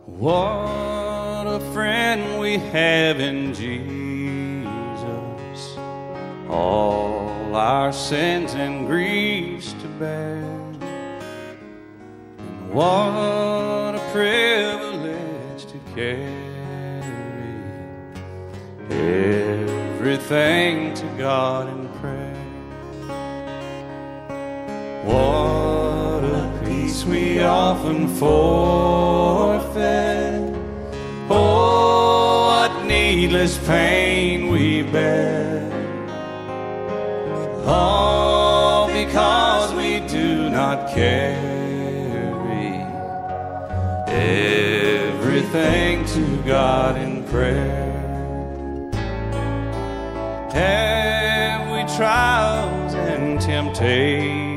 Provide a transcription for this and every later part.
What a friend we have in Jesus, all our sins and griefs to bear. And what a privilege to carry everything to God in prayer. What a peace we often forfeit. Oh, what needless pain we bear. All because we do not carry everything to God in prayer. Have we trials and temptations?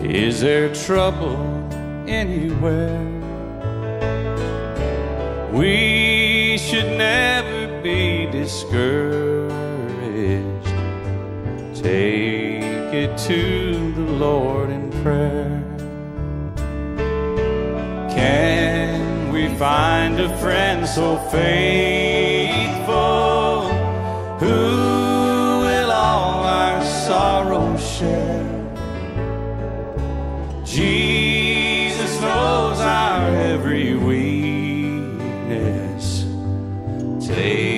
Is there trouble anywhere? We should never be discouraged. Take it to the Lord in prayer. Can we find a friend so faithful, who will all our sorrows share? Jesus knows our every weakness. Take